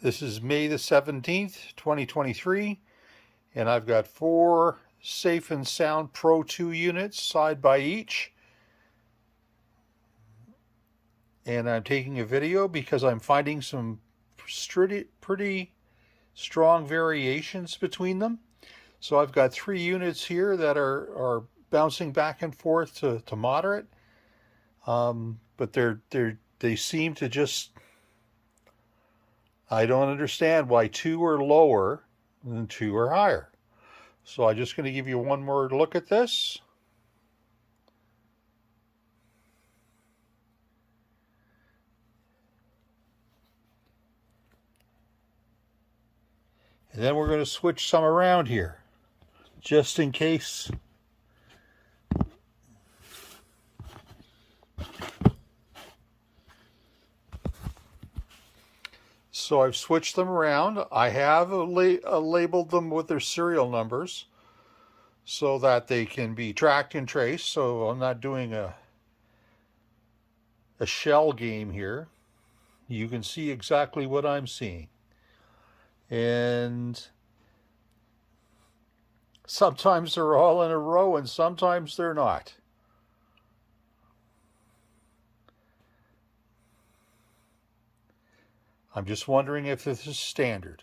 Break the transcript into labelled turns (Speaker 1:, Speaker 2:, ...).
Speaker 1: This is May the 17th, 2023, and I've got 4 Safe and Sound Pro 2 units side by each. And I'm taking a video because I'm finding some pretty strong variations between them. So I've got 3 units here that are bouncing back and forth to moderate, but they seem to just, I don't understand why 2 are lower and 2 are higher. So I'm just going to give you one more look at this. And then we're going to switch some around here, just in case. So I've switched them around. I have labeled them with their serial numbers so that they can be tracked and traced. So I'm not doing a shell game here. You can see exactly what I'm seeing. And sometimes they're all in a row and sometimes they're not. I'm just wondering if this is standard.